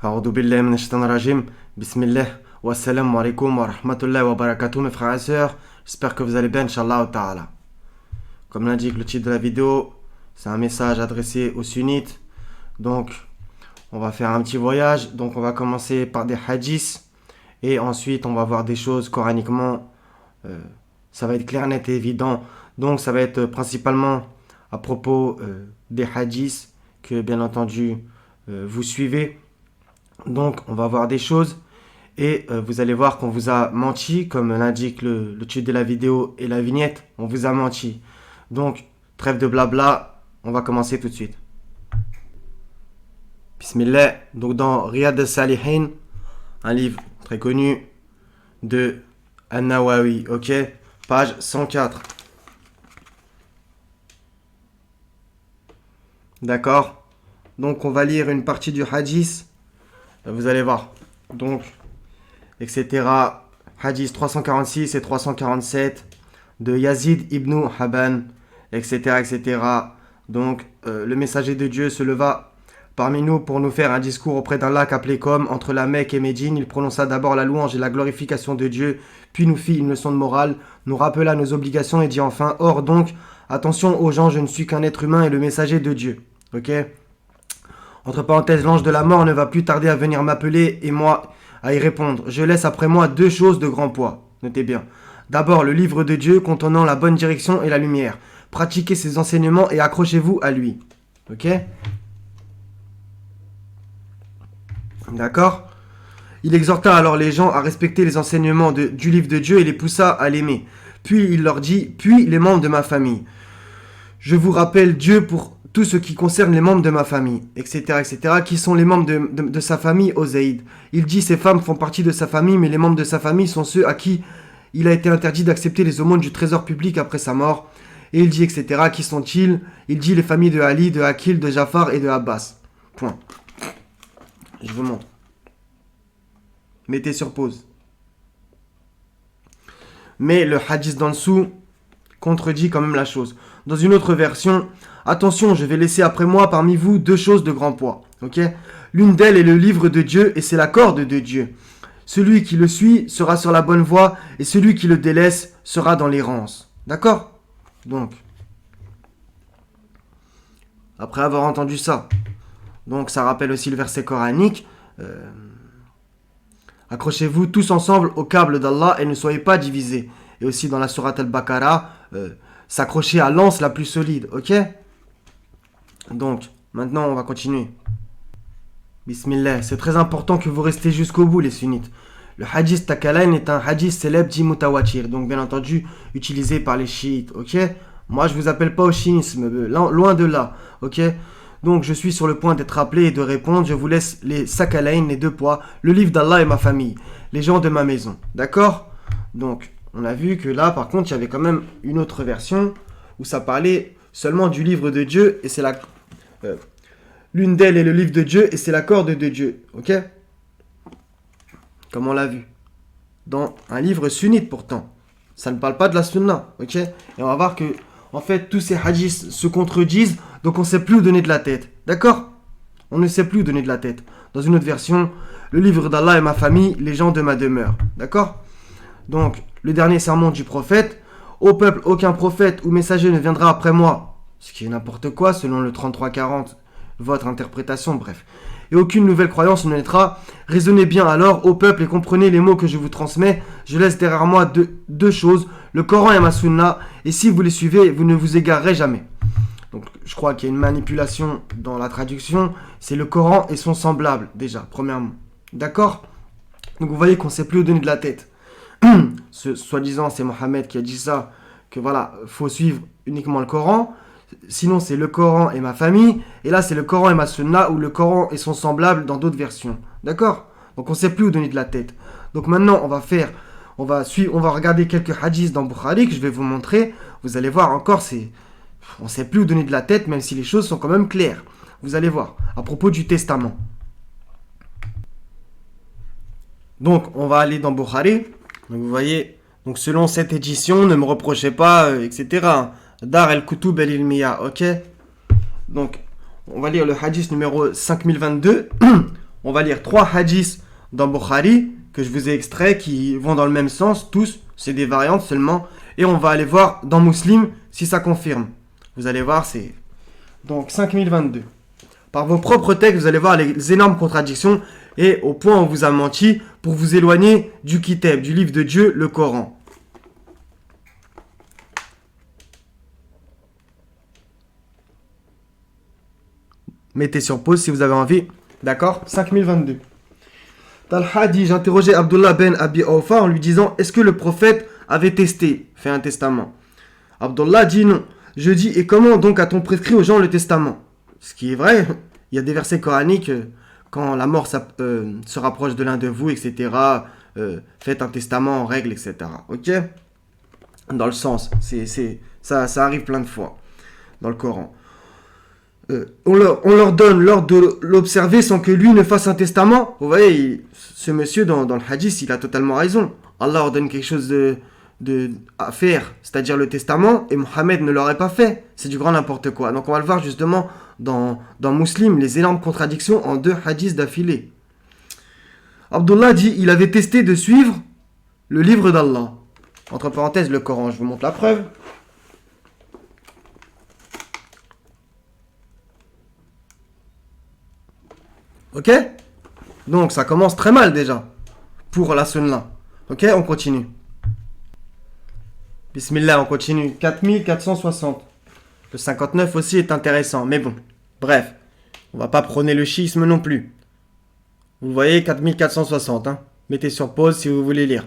A'udhu billahi minash shaitanir rajim. Bismillah. Wa assalamu alaikum wa rahmatullahi wa barakatuh mes frères et sœurs. J'espère que vous allez bien, Inch'Allah ta'ala. Comme l'indique le titre de la vidéo, c'est un message adressé aux sunnites. Donc, on va faire un petit voyage. Donc, on va commencer par des hadiths. Et ensuite, on va voir des choses coraniquement. Ça va être clair, net et évident. Donc, ça va être principalement à propos des hadiths que, bien entendu, vous suivez. Donc, on va voir des choses et vous allez voir qu'on vous a menti, comme l'indique le titre de la vidéo et la vignette, on vous a menti. Donc, trêve de blabla, on va commencer tout de suite. Bismillah, donc dans Riyad al-Salihin, un livre très connu de An-Nawawi, ok, page 104. D'accord? Donc, on va lire une partie du hadith. Vous allez voir. Donc, etc. Hadith 346 et 347 de Yazid ibn Haban, etc. etc. Donc, le messager de Dieu se leva parmi nous pour nous faire un discours auprès d'un lac appelé Qom, entre la Mecque et Médine. Il prononça d'abord la louange et la glorification de Dieu, puis nous fit une leçon de morale, nous rappela nos obligations et dit enfin: Or donc, attention aux gens, je ne suis qu'un être humain et le messager de Dieu. Ok? Entre parenthèses, l'ange de la mort ne va plus tarder à venir m'appeler et moi à y répondre. Je laisse après moi deux choses de grand poids. Notez bien. D'abord, le livre de Dieu contenant la bonne direction et la lumière. Pratiquez ses enseignements et accrochez-vous à lui. Ok? D'accord? Il exhorta alors les gens à respecter les enseignements du livre de Dieu et les poussa à l'aimer. Puis il leur dit: puis les membres de ma famille. Je vous rappelle Dieu pour tout ce qui concerne les membres de ma famille, etc., etc., qui sont les membres de sa famille, Ozaïd. Il dit: ces femmes font partie de sa famille, mais les membres de sa famille sont ceux à qui il a été interdit d'accepter les aumônes du trésor public après sa mort. Et il dit, etc., qui sont-ils? Il dit: les familles de Ali, de Akil, de Jafar et de Abbas. Point. Je vous montre. Mettez sur pause. Mais le hadith d'en dessous contredit quand même la chose. Dans une autre version: attention, je vais laisser après moi parmi vous deux choses de grand poids. Ok? L'une d'elles est le livre de Dieu et c'est la corde de Dieu. Celui qui le suit sera sur la bonne voie et celui qui le délaisse sera dans l'errance. D'accord? Donc, après avoir entendu ça, donc ça rappelle aussi le verset coranique. Accrochez-vous tous ensemble au câble d'Allah et ne soyez pas divisés. Et aussi dans la sourate Al-Baqarah, s'accrocher à l'anse la plus solide, ok? Donc, maintenant on va continuer. Bismillah, c'est très important que vous restez jusqu'au bout les sunnites. Le hadith Takalain est un hadith célèbre dit mutawatir, donc bien entendu utilisé par les chiites, ok? Moi je vous appelle pas au chiisme, loin de là, ok? Donc je suis sur le point d'être appelé et de répondre. Je vous laisse les Sakalain, les deux poids, le livre d'Allah et ma famille, les gens de ma maison, d'accord? Donc on a vu que là par contre il y avait quand même une autre version où ça parlait seulement du livre de Dieu et c'est la... l'une d'elles est le livre de Dieu et c'est la corde de Dieu, ok? Comme on l'a vu. Dans un livre sunnite pourtant. Ça ne parle pas de la sunna, ok? Et on va voir que, en fait, tous ces hadiths se contredisent, donc on ne sait plus où donner de la tête. D'accord? On ne sait plus où donner de la tête. Dans une autre version, le livre d'Allah et ma famille, les gens de ma demeure. D'accord? Donc, le dernier sermon du prophète: au peuple, aucun prophète ou messager ne viendra après moi. Ce qui est n'importe quoi, selon le 33-40, votre interprétation, bref. Et aucune nouvelle croyance ne naîtra. Raisonnez bien alors, ô peuple, et comprenez les mots que je vous transmets. Je laisse derrière moi deux choses, le Coran et ma sunna, et si vous les suivez, vous ne vous égarerez jamais. Donc, je crois qu'il y a une manipulation dans la traduction. C'est le Coran et son semblable, déjà, premièrement. D'accord? Donc, vous voyez qu'on ne sait plus où donner de la tête. Soi-disant, c'est Mohammed qui a dit ça, que voilà, faut suivre uniquement le Coran. Sinon, c'est le Coran et ma famille. Et là, c'est le Coran et ma sunna, ou le Coran et son semblable dans d'autres versions. D'accord? Donc, on ne sait plus où donner de la tête. Donc, maintenant, on va regarder quelques hadiths dans Bukhari que je vais vous montrer. Vous allez voir encore, on ne sait plus où donner de la tête, même si les choses sont quand même claires. Vous allez voir, à propos du testament. Donc, on va aller dans Bukhari. Donc, vous voyez, donc selon cette édition, ne me reprochez pas, etc. Dar el-Kutub el-Ilmiya, ok? Donc, on va lire le hadith numéro 5022. On va lire 3 hadiths dans Bukhari que je vous ai extraits qui vont dans le même sens, tous, c'est des variantes seulement. Et on va aller voir dans Muslim si ça confirme. Vous allez voir, c'est donc 5022. Par vos propres textes, vous allez voir les énormes contradictions et au point où on vous a menti pour vous éloigner du Kitab, du livre de Dieu, le Coran. Mettez sur pause si vous avez envie. D'accord? 5022. Talha dit, j'interrogeais Abdullah ben Abi Awfa en lui disant, est-ce que le prophète avait fait un testament? Abdullah dit non. Je dis, et comment donc a-t-on prescrit aux gens le testament? Ce qui est vrai, il y a des versets coraniques, quand la mort se rapproche de l'un de vous, etc., faites un testament en règle, etc. Ok? Dans le sens, ça arrive plein de fois dans le Coran. On leur donne l'ordre de l'observer sans que lui ne fasse un testament. Vous voyez, ce monsieur dans le hadith, il a totalement raison. Allah ordonne quelque chose à faire, c'est-à-dire le testament, et Mohammed ne l'aurait pas fait. C'est du grand n'importe quoi. Donc on va le voir justement dans Muslim, les énormes contradictions en 2 hadiths d'affilée. Abdullah dit, il avait testé de suivre le livre d'Allah. Entre parenthèses, le Coran, je vous montre la preuve. Ok? Donc ça commence très mal déjà pour la sunna. Ok, on continue. Bismillah, on continue. 4460. Le 59 aussi est intéressant, mais bon. Bref, on va pas prôner le chiisme non plus. Vous voyez, 4460. Hein. Mettez sur pause si vous voulez lire.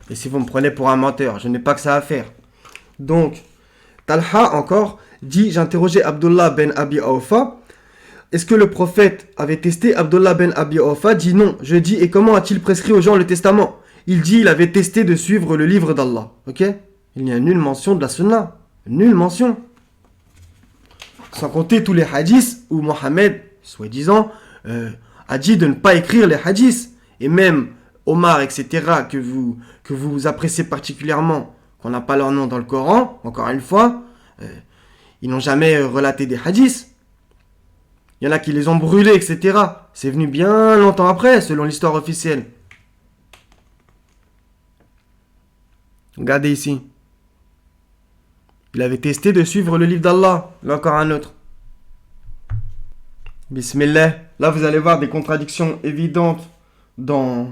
Et si vous me prenez pour un menteur, je n'ai pas que ça à faire. Donc, Talha encore dit, j'interrogeais Abdullah ben Abi Awfa. Est-ce que le prophète avait testé? Abdullah ben Abi Awfa dit non. Je dis, et comment a-t-il prescrit aux gens le testament? Il dit, il avait testé de suivre le livre d'Allah. Ok? Il n'y a nulle mention de la sunna. Nulle mention. Sans compter tous les hadiths où Mohammed, soi-disant, a dit de ne pas écrire les hadiths. Et même Omar, etc., que vous appréciez particulièrement, qu'on n'a pas leur nom dans le Coran, encore une fois, ils n'ont jamais relaté des hadiths. Il y en a qui les ont brûlés, etc. C'est venu bien longtemps après, selon l'histoire officielle. Regardez ici. Il avait testé de suivre le livre d'Allah. Là encore un autre. Bismillah. Là, vous allez voir des contradictions évidentes dans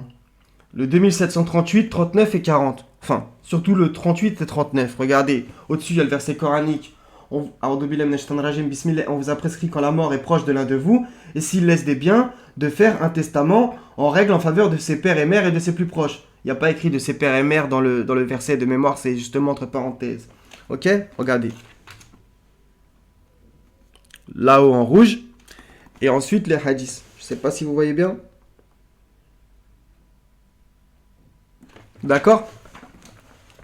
le 2738, 39 et 40. Enfin, surtout le 38 et 39. Regardez, au-dessus, il y a le verset coranique. On vous a prescrit quand la mort est proche de l'un de vous, et s'il laisse des biens, de faire un testament en règle en faveur de ses pères et mères et de ses plus proches. Il n'y a pas écrit de ses pères et mères dans le verset de mémoire, c'est justement entre parenthèses. Ok? Regardez. Là-haut en rouge. Et ensuite les hadiths. Je ne sais pas si vous voyez bien. D'accord?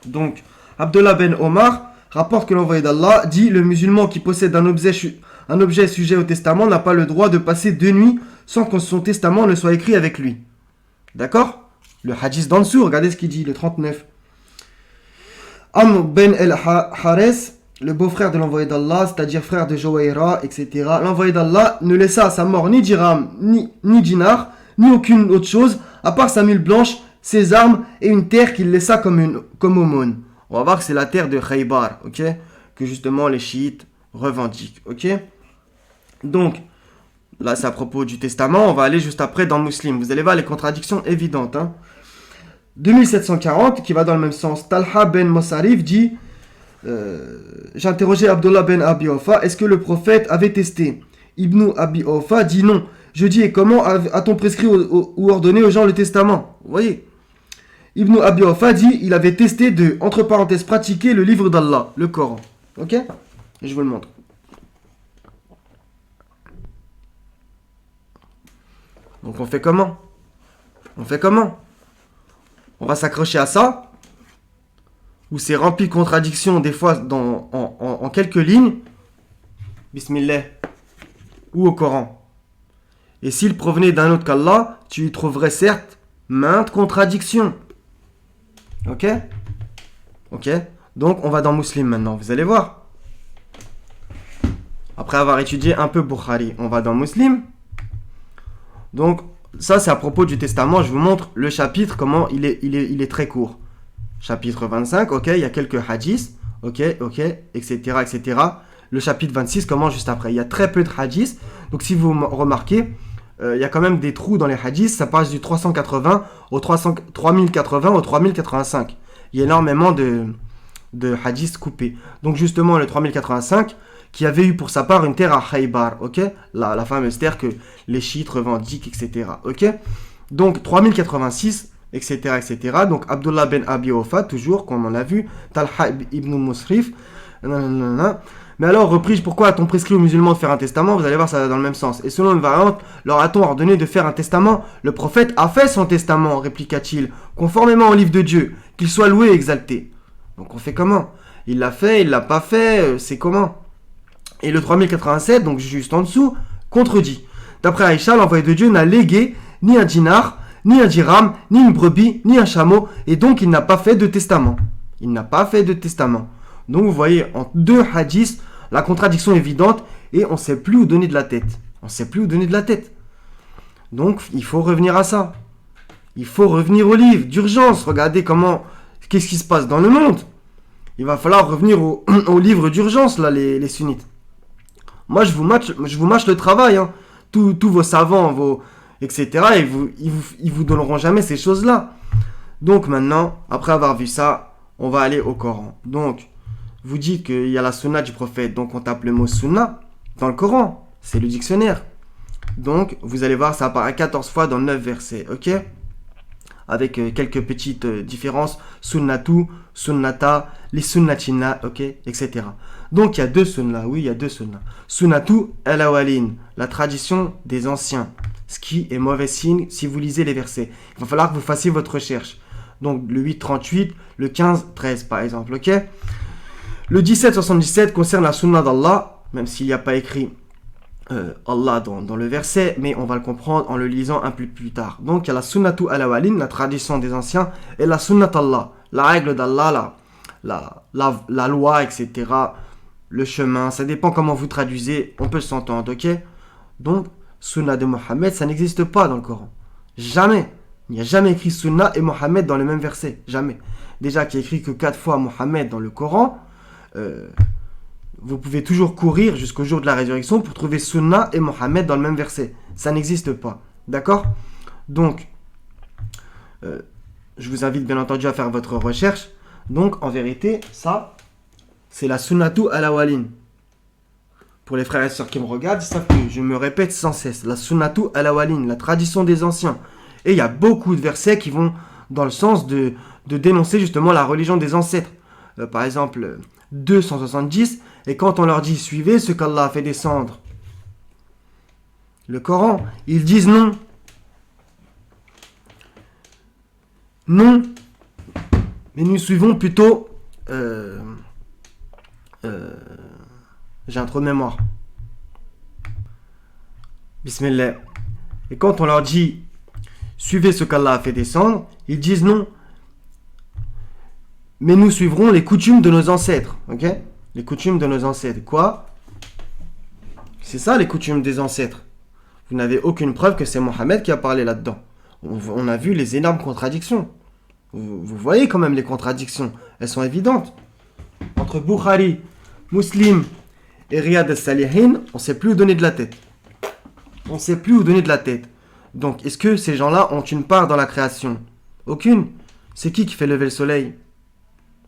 Donc, Abdullah ben Omar rapporte que l'envoyé d'Allah dit, le musulman qui possède un objet sujet au testament n'a pas le droit de passer 2 nuits sans que son testament ne soit écrit avec lui. D'accord? Le hadith d'en dessous, regardez ce qu'il dit, le 39. Amr ben el-Hares, le beau-frère de l'envoyé d'Allah, c'est-à-dire frère de Jowaira, etc. L'envoyé d'Allah ne laissa à sa mort ni dirham, ni dinar, ni aucune autre chose, à part sa mule blanche, ses armes et une terre qu'il laissa comme aumône. On va voir que c'est la terre de Khaybar, ok? Que justement les chiites revendiquent, ok? Donc, là c'est à propos du testament, on va aller juste après dans Muslim. Vous allez voir les contradictions évidentes, hein? 2740, qui va dans le même sens. Talha ben Mosarif dit, j'ai interrogé Abdullah ben Abi Awfa, est-ce que le prophète avait testé? Ibn Abi Awfa dit non. Je dis, et comment a-t-on prescrit ou ordonné aux gens le testament? Vous voyez? Ibn Abi Awfa dit, il avait testé de, entre parenthèses, pratiquer le livre d'Allah, le Coran. Ok? Et je vous le montre. Donc on fait comment? On va s'accrocher à ça, où c'est rempli de contradictions, des fois en quelques lignes. Bismillah. Ou au Coran. Et s'il provenait d'un autre qu'Allah, tu y trouverais certes maintes contradictions. Ok? Donc on va dans Muslim maintenant, vous allez voir. Après avoir étudié un peu Bukhari, on va dans Muslim. Donc, ça, c'est à propos du testament. Je vous montre le chapitre, comment il est très court. Chapitre 25, ok, il y a quelques hadiths, ok, etc., etc. Le chapitre 26 commence juste après. Il y a très peu de hadiths. Donc, si vous remarquez, il y a quand même des trous dans les hadiths. Ça passe du 380 au 3080 au 3085. Il y a énormément de hadiths coupés. Donc, justement, le 3085, qui avait eu pour sa part une terre à Khaybar, ok, la fameuse terre que les chiites revendiquent, etc. Ok, donc 3086, etc., etc. Donc Abdullah ben Abi Awfa, toujours, comme on a vu, Talha ibn Musrif, nanana. Mais alors, repris, pourquoi a-t-on prescrit aux musulmans de faire un testament? Vous allez voir, ça va dans le même sens. Et selon une variante, leur a-t-on ordonné de faire un testament? Le prophète a fait son testament, répliqua-t-il, conformément au livre de Dieu, qu'il soit loué et exalté. Donc on fait comment? Il l'a fait, il l'a pas fait, c'est comment? Et le 3087, donc juste en dessous, contredit. D'après Aïcha, l'envoyé de Dieu n'a légué ni un dinar, ni un dirham, ni une brebis, ni un chameau, et donc il n'a pas fait de testament. Il n'a pas fait de testament. Donc vous voyez, en deux hadiths, la contradiction est évidente, et on ne sait plus où donner de la tête. On ne sait plus où donner de la tête. Donc il faut revenir à ça. Il faut revenir au livre, d'urgence. Regardez qu'est-ce qui se passe dans le monde. Il va falloir revenir au livre d'urgence, là, les sunnites. Moi, je vous mâche le travail, hein. Tous vos savants, etc. Ils vous donneront jamais ces choses-là. Donc maintenant, après avoir vu ça, on va aller au Coran. Donc, vous dites qu'il y a la sunna du prophète. Donc, on tape le mot sunna dans le Coran. C'est le dictionnaire. Donc, vous allez voir, ça apparaît 14 fois dans 9 versets. Ok ? Avec quelques petites différences. Sunnatu, sunnata, les sunnatina, ok, etc. Donc il y a deux sunnas, oui, il y a deux sunnas. Sunnatu al-awalin, la tradition des anciens. Ce qui est mauvais signe si vous lisez les versets. Il va falloir que vous fassiez votre recherche. Donc le 8-38, le 15-13 par exemple, ok. Le 17-77 concerne la sunna d'Allah, même s'il n'y a pas écrit Allah dans le verset, mais on va le comprendre en le lisant un peu plus tard. Donc il y a la sunnatu al-awalin, la tradition des anciens, et la sunnat Allah, la règle d'Allah, la loi, etc., le chemin, ça dépend comment vous traduisez, on peut s'entendre, ok. Donc, sunna de Mohammed, ça n'existe pas dans le Coran. Jamais. Il n'y a jamais écrit sunna et Mohammed dans le même verset. Jamais. Déjà qu'il n'y a écrit que 4 fois Mohammed dans le Coran, vous pouvez toujours courir jusqu'au jour de la résurrection pour trouver sunna et Mohammed dans le même verset. Ça n'existe pas. D'accord? Donc, je vous invite bien entendu à faire votre recherche. Donc, en vérité, ça, c'est la sunnatu al-awalin. Pour les frères et sœurs qui me regardent, ils savent que je me répète sans cesse. La sunnatu al-awalin, la tradition des anciens. Et il y a beaucoup de versets qui vont dans le sens de dénoncer justement la religion des ancêtres. Par exemple, 270, et quand on leur dit « Suivez ce qu'Allah a fait descendre », le Coran, ils disent non. Non, mais nous suivons plutôt... j'ai un trou de mémoire. Bismillah. Et quand on leur dit suivez ce qu'Allah a fait descendre, ils disent non. Mais nous suivrons les coutumes de nos ancêtres. Ok ? Les coutumes de nos ancêtres. Quoi ? C'est ça les coutumes des ancêtres. Vous n'avez aucune preuve que c'est Mohammed qui a parlé là-dedans. On a vu les énormes contradictions. Vous voyez quand même les contradictions. Elles sont évidentes. Entre Bukhari, Muslim et Riyad al-Salihin, on ne sait plus où donner de la tête. On ne sait plus où donner de la tête. Donc, est-ce que ces gens-là ont une part dans la création? Aucune. C'est qui fait lever le soleil?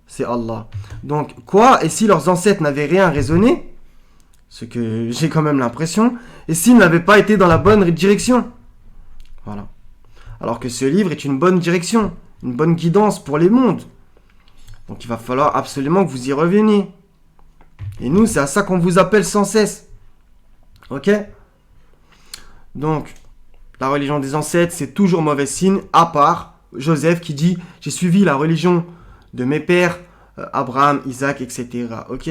C'est Allah. Donc, quoi? Et si leurs ancêtres n'avaient rien raisonné? Ce que j'ai quand même l'impression. Et s'ils n'avaient pas été dans la bonne direction? Voilà. Alors que ce livre est une bonne direction. Une bonne guidance pour les mondes. Donc, il va falloir absolument que vous y reveniez. Et nous, c'est à ça qu'on vous appelle sans cesse. Ok? Donc, la religion des ancêtres, c'est toujours mauvais signe, à part Joseph qui dit « J'ai suivi la religion de mes pères, Abraham, Isaac, etc. » Ok?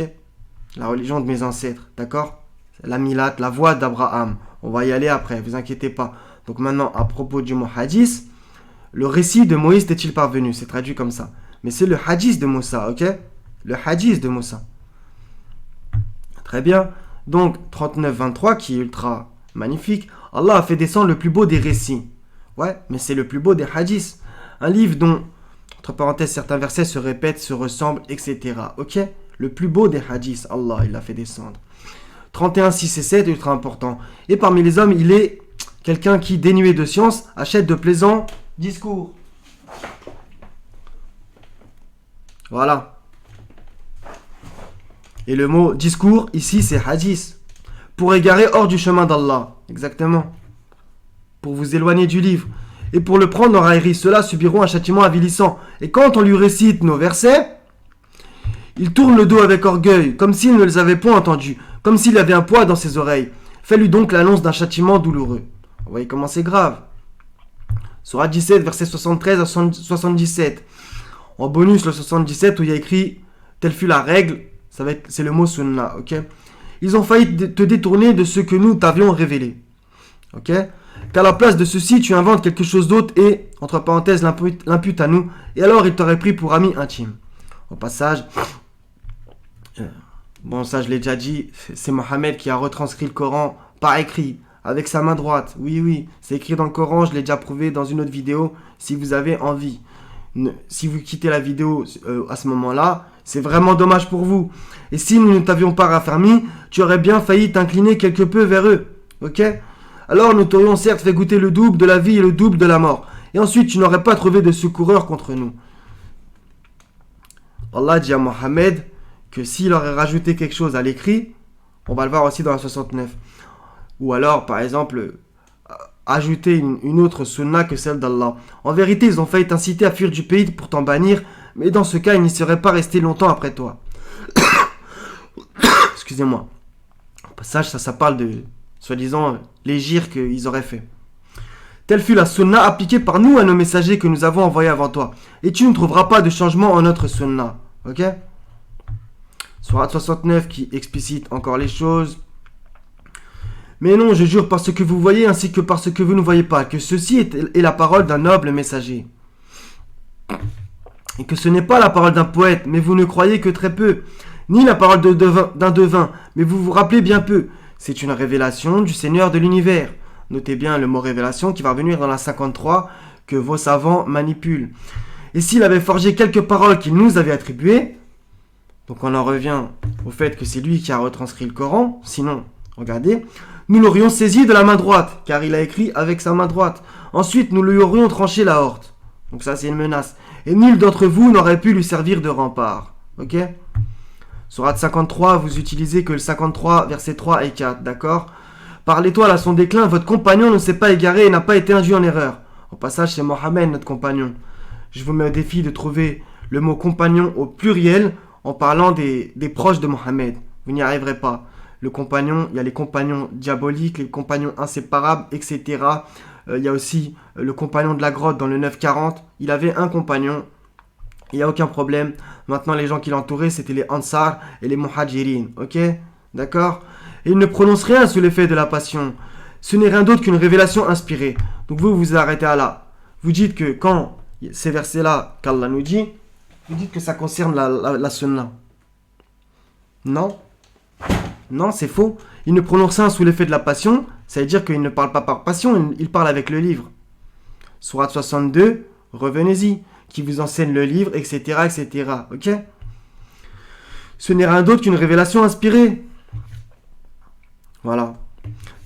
La religion de mes ancêtres, d'accord? La Milat, la voie d'Abraham. On va y aller après, vous inquiétez pas. Donc maintenant, à propos du mot hadith, le récit de Moïse est-il parvenu? C'est traduit comme ça. Mais c'est le hadith de Moussa, ok? Le hadith de Moussa. Très bien. Donc, 39-23, qui est ultra magnifique. Allah a fait descendre le plus beau des récits. Ouais, mais c'est le plus beau des hadiths. Un livre dont, entre parenthèses, certains versets se répètent, se ressemblent, etc. Ok? Le plus beau des hadiths, Allah, il l'a fait descendre. 31, 6 et 7, ultra important. Et parmi les hommes, il est quelqu'un qui, dénué de science, achète de plaisants discours. Voilà. Et le mot discours, ici, c'est hadith. Pour égarer hors du chemin d'Allah. Exactement. Pour vous éloigner du livre. Et pour le prendre en raillerie, ceux-là subiront un châtiment avilissant. Et quand on lui récite nos versets, il tourne le dos avec orgueil, comme s'il ne les avait point entendus, comme s'il avait un poids dans ses oreilles. Fais-lui donc l'annonce d'un châtiment douloureux. Vous voyez comment c'est grave. Sourate 17, verset 73 à 77. En bonus, le 77, où il y a écrit « Telle fut la règle », c'est le mot « sunna », ok. Ils ont failli te détourner de ce que nous t'avions révélé. Ok. Qu'à la place de ceci, tu inventes quelque chose d'autre et, entre parenthèses, l'imputes à nous, et alors il t'aurait pris pour ami intime. Au passage, bon ça je l'ai déjà dit, c'est Mohammed qui a retranscrit le Coran par écrit, avec sa main droite. Oui, c'est écrit dans le Coran, je l'ai déjà prouvé dans une autre vidéo, si vous avez envie. Si vous quittez la vidéo à ce moment-là, c'est vraiment dommage pour vous. Et si nous ne t'avions pas raffermi, tu aurais bien failli t'incliner quelque peu vers eux. Ok? Alors nous t'aurions certes fait goûter le double de la vie et le double de la mort. Et ensuite tu n'aurais pas trouvé de secoureur contre nous. Allah dit à Mohammed que s'il aurait rajouté quelque chose à l'écrit, on va le voir aussi dans la 69. Ou alors, par exemple, ajouter une autre sunna que celle d'Allah. En vérité, ils ont failli t'inciter à fuir du pays pour t'en bannir, mais dans ce cas, ils n'y seraient pas restés longtemps après toi. Excusez-moi. Au passage, ça parle de, soi-disant, les gires qu'ils auraient fait. Telle fut la sunna appliquée par nous à nos messagers que nous avons envoyés avant toi. Et tu ne trouveras pas de changement en notre sunna. Ok? Sourate 69 qui explicite encore les choses. Mais non, je jure par ce que vous voyez ainsi que par ce que vous ne voyez pas, que ceci est la parole d'un noble messager. Et que ce n'est pas la parole d'un poète, mais vous ne croyez que très peu, ni la parole d'un devin, mais vous vous rappelez bien peu. C'est une révélation du Seigneur de l'univers. Notez bien le mot révélation qui va venir dans la 53 que vos savants manipulent. Et s'il avait forgé quelques paroles qu'il nous avait attribuées, donc on en revient au fait que c'est lui qui a retranscrit le Coran, sinon, regardez, nous l'aurions saisi de la main droite, car il a écrit avec sa main droite. Ensuite, nous lui aurions tranché la horte. Donc ça, c'est une menace. Et nul d'entre vous n'aurait pu lui servir de rempart. Ok? Sourate 53, vous utilisez que le 53, versets 3 et 4, d'accord? Par l'étoile à son déclin, votre compagnon ne s'est pas égaré et n'a pas été induit en erreur. Au passage, c'est Mohammed, notre compagnon. Je vous mets au défi de trouver le mot compagnon au pluriel en parlant des proches de Mohammed. Vous n'y arriverez pas. Le compagnon, il y a les compagnons diaboliques, les compagnons inséparables, etc. Il y a aussi le compagnon de la grotte dans le 940. Il avait un compagnon, il n'y a aucun problème. Maintenant, les gens qui l'entouraient, c'était les Ansar et les Muhajirin. Ok? D'accord? Et il ne prononce rien sous l'effet de la passion. Ce n'est rien d'autre qu'une révélation inspirée. Donc vous vous arrêtez à là. Vous dites que quand ces versets-là qu'Allah nous dit, vous dites que ça concerne la sunna. Non. Non, c'est faux. Il ne prononce rien sous l'effet de la passion. Ça veut dire qu'il ne parle pas par passion, il parle avec le livre. Sourate 62, revenez-y, qui vous enseigne le livre, etc., etc. Ok? Ce n'est rien d'autre qu'une révélation inspirée. Voilà.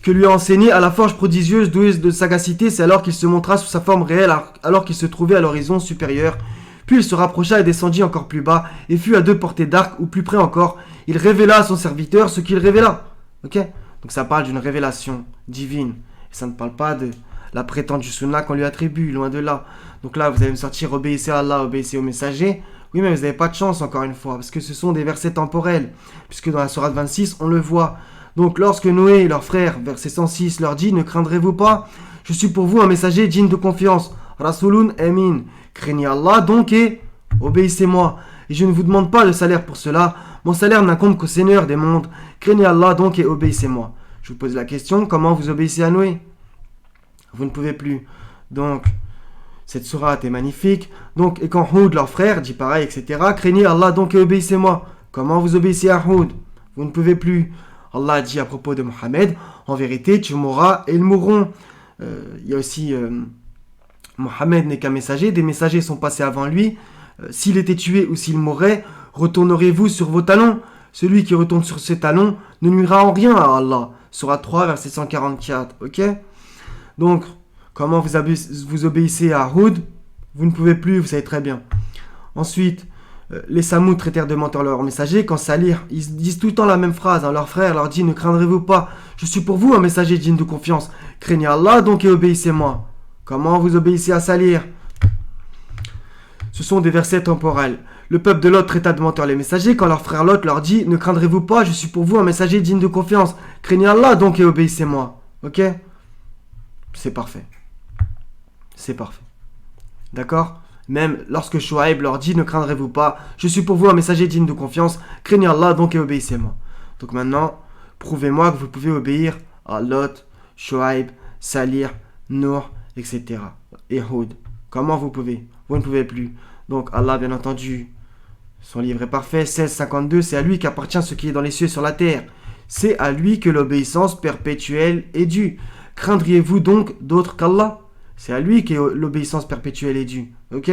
Que lui a enseigné à la forge prodigieuse douée de sagacité, c'est alors qu'il se montra sous sa forme réelle, alors qu'il se trouvait à l'horizon supérieur. Puis il se rapprocha et descendit encore plus bas, et fut à 2 portées d'arc, ou plus près encore. Il révéla à son serviteur ce qu'il révéla. Ok? Donc ça parle d'une révélation divine. Et ça ne parle pas de la prétendue sunna qu'on lui attribue, loin de là. Donc là, vous allez me sortir obéissez à Allah, obéissez au messager. Oui, mais vous n'avez pas de chance, encore une fois, parce que ce sont des versets temporels. Puisque dans la sourate 26, on le voit. Donc lorsque Noé et leurs frères, verset 106, leur dit, ne craindrez-vous pas? Je suis pour vous un messager digne de confiance. Rasulun Amin. Craignez Allah donc et obéissez-moi. Et je ne vous demande pas de salaire pour cela. Mon salaire n'incombe qu'au Seigneur des mondes. Craignez Allah donc et obéissez-moi. Je vous pose la question, comment vous obéissez à Noé? Vous ne pouvez plus. Donc, cette sourate est magnifique. Donc, et quand Houd, leur frère, dit pareil, etc. Craignez Allah donc et obéissez-moi. Comment vous obéissez à Houd? Vous ne pouvez plus. Allah a dit à propos de Mohammed, en vérité, tu mourras et ils mourront. Il y a aussi, Mohammed n'est qu'un messager, des messagers sont passés avant lui. S'il était tué ou s'il mourait, retournerez-vous sur vos talons. Celui qui retourne sur ses talons ne nuira en rien à Allah. Sourate 3, verset 144. Ok? Donc, comment vous obéissez à Houd? Vous ne pouvez plus, vous savez très bien. Ensuite, les Samoud traitèrent de menteurs leurs messagers. Quand Salih, ils disent tout le temps la même phrase. Leur frère leur dit, ne craindrez-vous pas? Je suis pour vous un messager digne de confiance. Craignez Allah donc et obéissez-moi. Comment vous obéissez à Salih? Ce sont des versets temporels. Le peuple de Lot traita de menteurs les messagers quand leur frère Lot leur dit, ne craindrez-vous pas, je suis pour vous un messager digne de confiance. Craignez Allah donc et obéissez-moi. Ok? C'est parfait. C'est parfait. D'accord? Même lorsque Shuaib leur dit, ne craindrez-vous pas, je suis pour vous un messager digne de confiance, craignez Allah donc et obéissez-moi. Donc maintenant, prouvez-moi que vous pouvez obéir à Lot, Shuaib, Salih, Nour, etc. Et Houd. Comment vous pouvez? Vous ne pouvez plus. Donc Allah, bien entendu, son livre est parfait, 16,52, c'est à lui qu'appartient ce qui est dans les cieux et sur la terre. C'est à lui que l'obéissance perpétuelle est due. Craindriez-vous donc d'autre qu'Allah? C'est à lui que l'obéissance perpétuelle est due. Ok?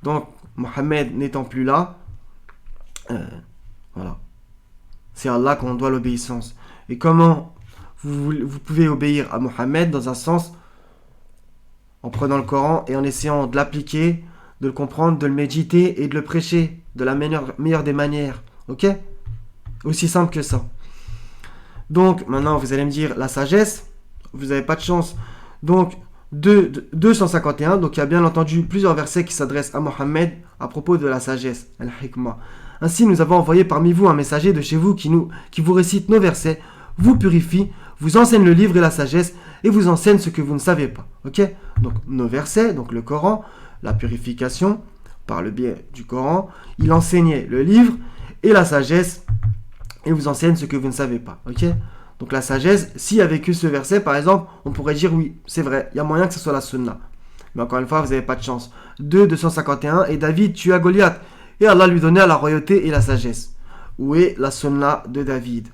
Donc, Mohammed n'étant plus là, voilà. C'est à Allah qu'on doit l'obéissance. Et comment vous pouvez obéir à Mohammed? Dans un sens, en prenant le Coran et en essayant de l'appliquer, de le comprendre, de le méditer et de le prêcher de la meilleure des manières. Ok? Aussi simple que ça. Donc, maintenant, vous allez me dire, la sagesse, vous n'avez pas de chance. Donc, 251, donc il y a bien entendu plusieurs versets qui s'adressent à Mohammed à propos de la sagesse, al-hikmah. Ainsi, nous avons envoyé parmi vous un messager de chez vous qui vous récite nos versets, vous purifie, vous enseigne le livre et la sagesse, et vous enseigne ce que vous ne savez pas. Ok? Donc, nos versets, donc le Coran, la purification, par le biais du Coran, il enseignait le livre et la sagesse, et vous enseigne ce que vous ne savez pas. Ok? Donc la sagesse, s'il y avait que ce verset, par exemple, on pourrait dire oui, c'est vrai, il y a moyen que ce soit la sunna. Mais encore une fois, vous n'avez pas de chance. 251, et David tua Goliath, et Allah lui donna la royauté et la sagesse. Où est la sunna de David?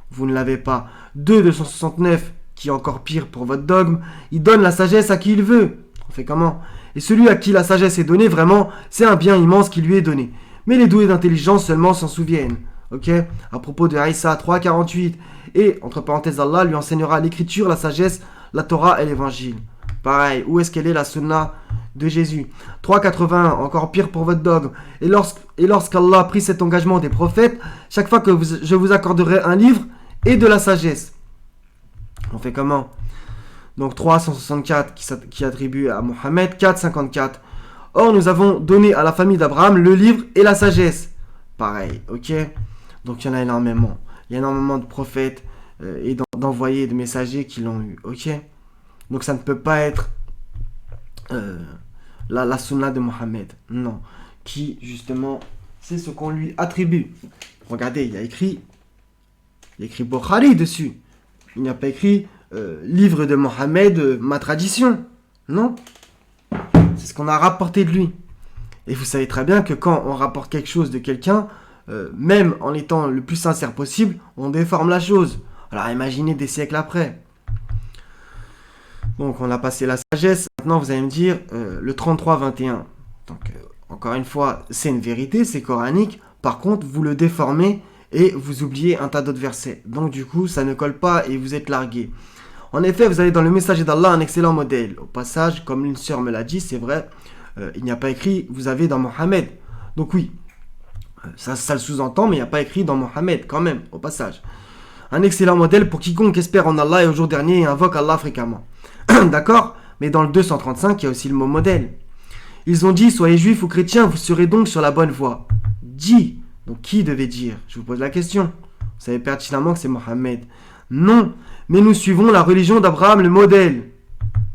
Vous ne l'avez pas. 269, qui est encore pire pour votre dogme, il donne la sagesse à qui il veut. On fait comment? Et celui à qui la sagesse est donnée, vraiment, c'est un bien immense qui lui est donné. Mais les doués d'intelligence seulement s'en souviennent. Ok? À propos de Aïssa 3,48. Et, entre parenthèses, Allah lui enseignera l'écriture, la sagesse, la Torah et l'évangile. Pareil, où est-ce qu'elle est la sunna de Jésus? 3,81, encore pire pour votre dogme. Et lorsqu'Allah prit cet engagement des prophètes, chaque fois que je vous accorderai un livre et de la sagesse. On fait comment? Donc 364 qui attribue à Mohammed, 454. Or, nous avons donné à la famille d'Abraham le livre et la sagesse. Pareil, ok? Donc il y en a énormément. Il y a énormément de prophètes et d'envoyés, de messagers qui l'ont eu. Ok? Donc ça ne peut pas être la sunna de Mohammed. Non. Qui, justement, c'est ce qu'on lui attribue. Regardez, il y a écrit Bukhari dessus. Il n'y a pas écrit livre de Mohammed, ma tradition. Non. C'est ce qu'on a rapporté de lui. Et vous savez très bien que quand on rapporte quelque chose de quelqu'un, même en étant le plus sincère possible, on déforme la chose. Alors imaginez des siècles après. Donc on a passé la sagesse. Maintenant vous allez me dire le 33-21. Donc encore une fois, c'est une vérité, c'est coranique. Par contre, vous le déformez et vous oubliez un tas d'autres versets. Donc du coup, ça ne colle pas et vous êtes largué. En effet, vous avez dans le messager d'Allah un excellent modèle. Au passage, comme une sœur me l'a dit, c'est vrai, il n'y a pas écrit vous avez dans Mohammed. Donc oui. Ça le sous-entend, mais il n'y a pas écrit dans Mohammed, quand même, au passage. Un excellent modèle pour quiconque espère en Allah et au jour dernier et invoque Allah fréquemment. D'accord? Mais dans le 235, il y a aussi le mot modèle. Ils ont dit, soyez juifs ou chrétiens, vous serez donc sur la bonne voie. Dit. Donc qui devait dire? Je vous pose la question. Vous savez pertinemment que c'est Mohammed. Non, mais nous suivons la religion d'Abraham, le modèle.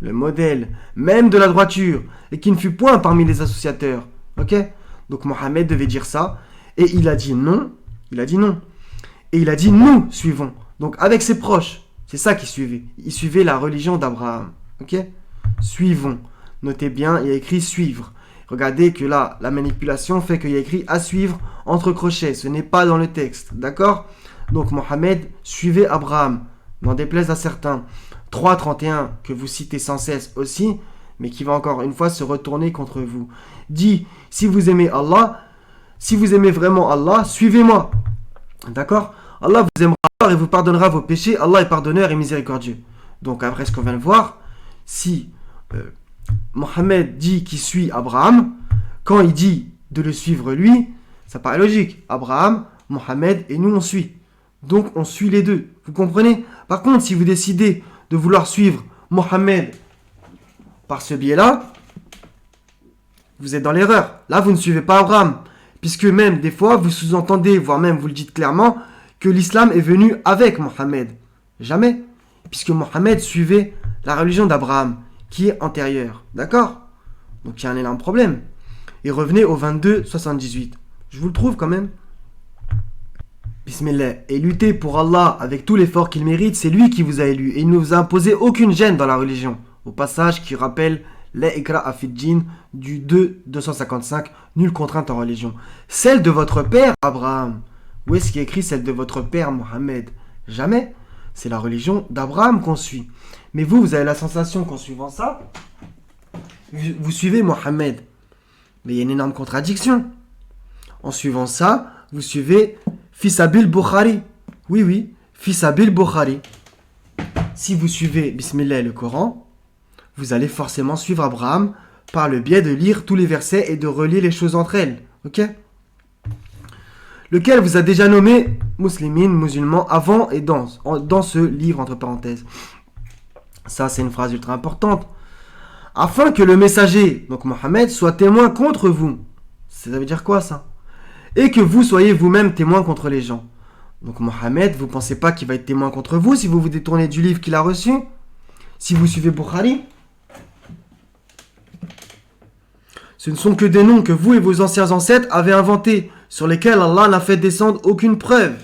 Le modèle, même de la droiture, et qui ne fut point parmi les associateurs. Ok? Donc Mohammed devait dire ça. Et il a dit non. Il a dit non. Et il a dit nous suivons. Donc avec ses proches. C'est ça qu'il suivait. Il suivait la religion d'Abraham. Ok? Suivons. Notez bien, il y a écrit suivre. Regardez que là, la manipulation fait qu'il y a écrit à suivre entre crochets. Ce n'est pas dans le texte. D'accord? Donc Mohammed suivait Abraham, n'en déplaise à certains. 3.31 que vous citez sans cesse aussi, mais qui va encore une fois se retourner contre vous. Dit, si vous aimez Allah, si vous aimez vraiment Allah, suivez-moi. D'accord? Allah vous aimera et vous pardonnera vos péchés. Allah est pardonneur et miséricordieux. Donc après ce qu'on vient de voir, si Mohammed dit qu'il suit Abraham, quand il dit de le suivre lui, ça paraît logique. Abraham, Mohammed et nous on suit. Donc on suit les deux. Vous comprenez? Par contre, si vous décidez de vouloir suivre Mohammed par ce biais-là, vous êtes dans l'erreur. Là, vous ne suivez pas Abraham. Puisque même des fois, vous sous-entendez, voire même vous le dites clairement, que l'islam est venu avec Mohammed. Jamais. Puisque Mohammed suivait la religion d'Abraham, qui est antérieure. D'accord? Donc il y a un énorme problème. Et revenez au 22-78. Je vous le trouve quand même. Bismillah. Et lutter pour Allah avec tout l'effort qu'il mérite, c'est lui qui vous a élu. Et il ne vous a imposé aucune gêne dans la religion. Au passage qui rappelle les Ikra Afidjin du 2-255, nulle contrainte en religion. Celle de votre père, Abraham. Où est-ce qu'il est écrit celle de votre père, Mohammed? Jamais. C'est la religion d'Abraham qu'on suit. Mais vous, vous avez la sensation qu'en suivant ça, vous suivez Mohammed. Mais il y a une énorme contradiction. En suivant ça, vous suivez Fils Abil Bukhari. Oui, oui, Fils Abil Bukhari. Si vous suivez Bismillah et le Coran, vous allez forcément suivre Abraham par le biais de lire tous les versets et de relier les choses entre elles. Ok? Lequel vous a déjà nommé muslimine, musulman, avant et dans ce livre, entre parenthèses. Ça, c'est une phrase ultra importante. Afin que le messager, donc Mohammed, soit témoin contre vous. Ça veut dire quoi, ça? Et que vous soyez vous-même témoin contre les gens. Donc Mohammed, vous ne pensez pas qu'il va être témoin contre vous si vous vous détournez du livre qu'il a reçu? Si vous suivez Bukhari? Ce ne sont que des noms que vous et vos anciens ancêtres avez inventés, sur lesquels Allah n'a fait descendre aucune preuve.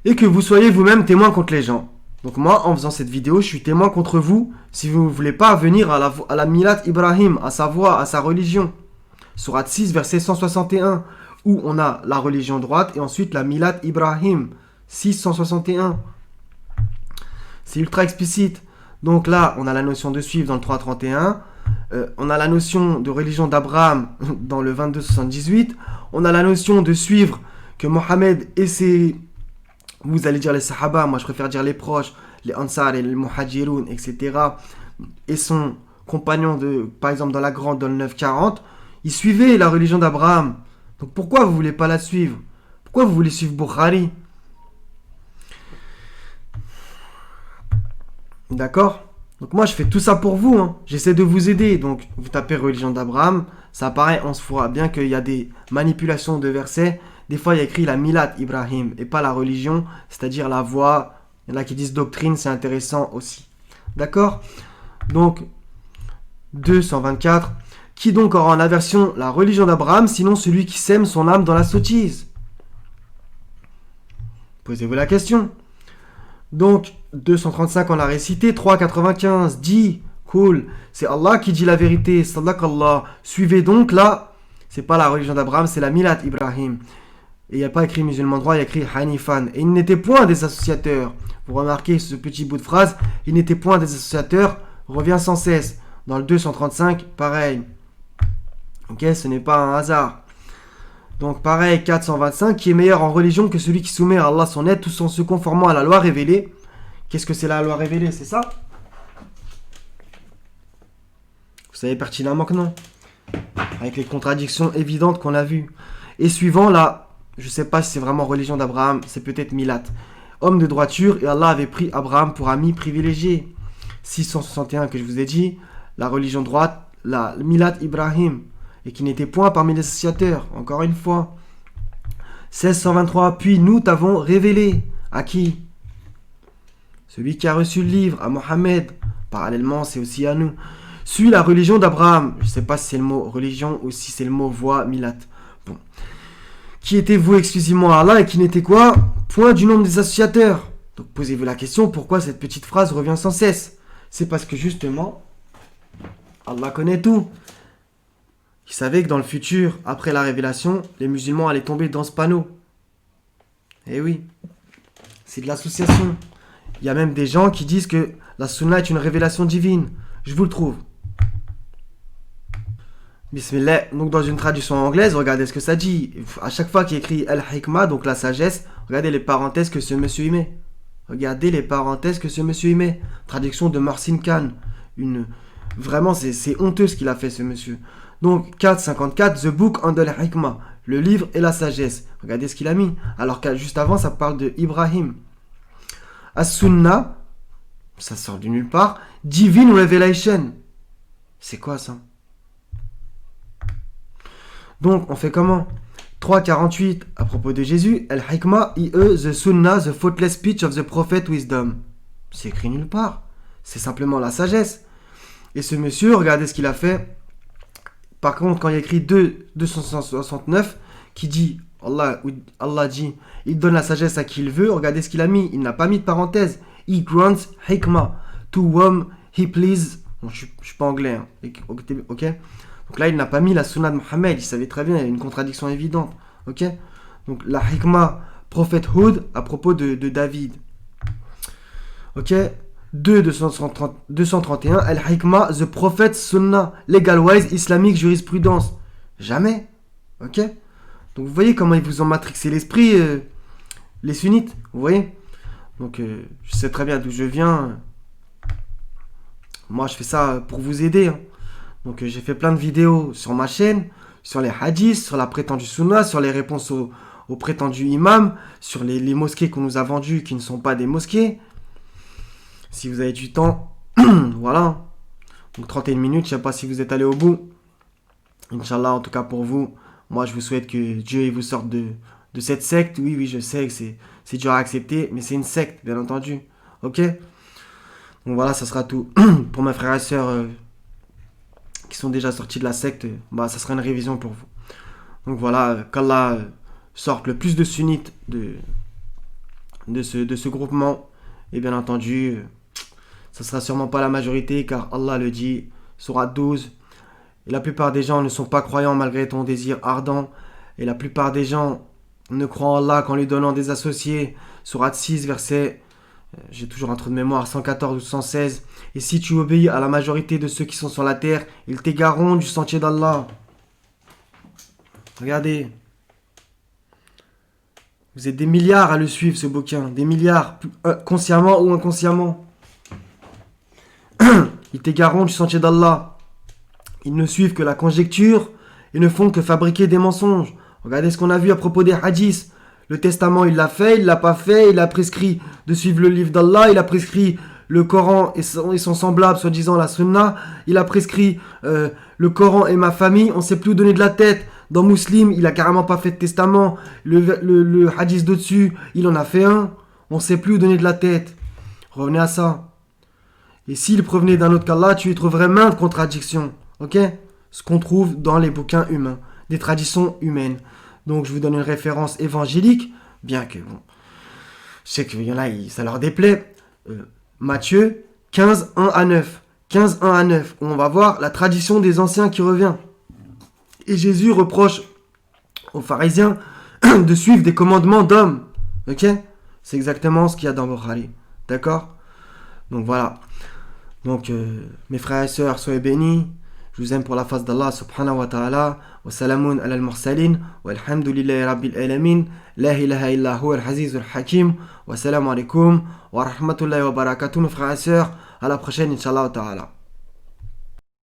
Et que vous soyez vous-même témoin contre les gens. Donc moi, en faisant cette vidéo, je suis témoin contre vous si vous ne voulez pas venir à la Milat Ibrahim, à sa voie, à sa religion. Sourate 6, verset 161, où on a la religion droite et ensuite la Milat Ibrahim, 661. C'est ultra explicite. Donc là, on a la notion de suivre dans le 3.31. On a la notion de religion d'Abraham dans le 22.78. On a la notion de suivre que Mohammed et ses... Vous allez dire les Sahaba, moi je préfère dire les proches, les Ansar et les Muhajiroun, etc. Et son compagnon, par exemple dans la Grande, dans le 940, ils suivaient la religion d'Abraham. Donc pourquoi vous ne voulez pas la suivre? Pourquoi vous voulez suivre Bukhari? D'accord? Donc moi je fais tout ça pour vous, hein. J'essaie de vous aider. Donc vous tapez religion d'Abraham, ça apparaît, on se fera bien qu'il y a des manipulations de versets. Des fois il y a écrit la Milat Ibrahim et pas la religion, c'est-à-dire la voie. Il y en a qui disent doctrine, c'est intéressant aussi. D'accord? Donc 224. Qui donc aura en aversion la religion d'Abraham, sinon celui qui sème son âme dans la sottise? Posez-vous la question. Donc 235 on l'a récité, 395 dit, cool, c'est Allah qui dit la vérité, Sadaqallah. Suivez donc là, c'est pas la religion d'Abraham, c'est la Milat Ibrahim. Et il n'y a pas écrit musulman droit, il y a écrit Hanifan. Et il n'était point des associateurs. Vous remarquez ce petit bout de phrase, il n'était point des associateurs, revient sans cesse. Dans le 235, pareil. Ok, ce n'est pas un hasard. Donc pareil, 425, qui est meilleur en religion que celui qui soumet à Allah son aide tout en se conformant à la loi révélée. Qu'est-ce que c'est la loi révélée, c'est ça? Vous savez pertinemment que non. Avec les contradictions évidentes qu'on a vues. Et suivant là, je ne sais pas si c'est vraiment religion d'Abraham, c'est peut-être Milat. Homme de droiture, et Allah avait pris Abraham pour ami privilégié. 661 que je vous ai dit, la religion droite, la Milat Ibrahim, et qui n'était point parmi les associateurs, encore une fois. 1623, puis nous t'avons révélé. À qui? Celui qui a reçu le livre, à Mohammed. Parallèlement, c'est aussi à nous. Suis la religion d'Abraham. Je ne sais pas si c'est le mot religion ou si c'est le mot voie, Milat. Bon. Qui était voué exclusivement à Allah et qui n'était quoi? Point du nombre des associateurs. Donc posez-vous la question, pourquoi cette petite phrase revient sans cesse? C'est parce que justement, Allah connaît tout. Il savait que dans le futur, après la révélation, les musulmans allaient tomber dans ce panneau. Eh oui, c'est de l'association. Il y a même des gens qui disent que la sunna est une révélation divine. Je vous le trouve. Bismillah. Donc dans une traduction anglaise, regardez ce que ça dit. À chaque fois qu'il écrit al-hikmah, donc la sagesse, regardez les parenthèses que ce monsieur y met. Regardez les parenthèses que ce monsieur y met. Traduction de Marcin Khan. Vraiment, c'est honteux ce qu'il a fait, ce monsieur. Donc 4,54, The Book on the Hikmah. Le livre et la sagesse. Regardez ce qu'il a mis. Alors que juste avant, ça parle de Ibrahim. As-Sunnah, ça sort de nulle part. Divine Revelation. C'est quoi ça? Donc, on fait comment? 3,48 à propos de Jésus. Al-Hikmah, the Sunnah, the faultless speech of the prophet wisdom. C'est écrit nulle part. C'est simplement la sagesse. Et ce monsieur, regardez ce qu'il a fait. Par contre, quand il y a écrit 269, qui dit, Allah dit, il donne la sagesse à qui il veut, regardez ce qu'il a mis. Il n'a pas mis de parenthèse. He grants hikmah to whom he please. Bon, je suis pas anglais, hein. Ok. Donc là, il n'a pas mis la sunna de Mohammed. Il savait très bien, il y a une contradiction évidente. Ok. Donc la hikmah, prophethood, à propos de David. Ok. 231, Al-Hikmah, The Prophet Sunnah, Legal-wise, Islamic Jurisprudence. Jamais. Ok. Donc vous voyez comment ils vous ont matrixé l'esprit, les sunnites. Vous voyez. Donc je sais très bien d'où je viens. Moi je fais ça pour vous aider. Hein. Donc j'ai fait plein de vidéos sur ma chaîne, sur les hadiths, sur la prétendue Sunnah, sur les réponses aux prétendus imams, sur les mosquées qu'on nous a vendues qui ne sont pas des mosquées. Si vous avez du temps, voilà. Donc 31 minutes, je ne sais pas si vous êtes allé au bout. Inch'Allah, en tout cas pour vous, moi je vous souhaite que Dieu vous sorte de cette secte. Oui, je sais que c'est dur à accepter, mais c'est une secte, bien entendu. Ok. Donc voilà, ça sera tout. Pour mes frères et sœurs qui sont déjà sortis de la secte, ça sera une révision pour vous. Donc voilà, qu'Allah sorte le plus de sunnites de ce groupement. Et bien entendu, ça sera sûrement pas la majorité, car Allah le dit, sourate 12. Et la plupart des gens ne sont pas croyants malgré ton désir ardent. Et la plupart des gens ne croient en Allah qu'en lui donnant des associés. Sourate 6, verset, j'ai toujours un trou de mémoire, 114 ou 116. Et si tu obéis à la majorité de ceux qui sont sur la terre, ils t'égareront du sentier d'Allah. Regardez. Vous êtes des milliards à le suivre, ce bouquin. Des milliards, consciemment ou inconsciemment. Ils t'égareront du sentier d'Allah. Ils ne suivent que la conjecture et ne font que fabriquer des mensonges. Regardez ce qu'on a vu à propos des hadiths. Le testament, il l'a fait, il l'a pas fait. Il a prescrit de suivre le livre d'Allah. Il a prescrit le Coran et son semblable, soi-disant la Sunna. Il a prescrit le Coran et ma famille. On ne sait plus où donner de la tête. Dans Muslim, il a carrément pas fait de testament. Le hadith d'au-dessus, il en a fait un. On ne sait plus où donner de la tête. Revenez à ça. Et s'il provenait d'un autre qu'Allah, tu y trouverais maintes contradictions. Ok? Ce qu'on trouve dans les bouquins humains. Des traditions humaines. Donc je vous donne une référence évangélique. Bien que, bon, je sais qu'il y en a, ça leur déplaît. Matthieu 15, 1 à 9. 15, 1 à 9. Où on va voir la tradition des anciens qui revient. Et Jésus reproche aux pharisiens de suivre des commandements d'hommes. Ok? C'est exactement ce qu'il y a dans Bukhari. D'accord? Donc voilà. Donc mes frères et sœurs, soyez bénis. Je vous aime pour la face d'Allah subhanahu wa ta'ala. Wa salamun ala al-mursalin. Wa alhamdulillahi rabbil alamin. La ilaha illa huwa al-aziz al-hakim. Wa salamu alaikum. Wa rahmatullahi wa barakatuh mes frères et sœurs. À la prochaine, Inch'Allah ta'ala.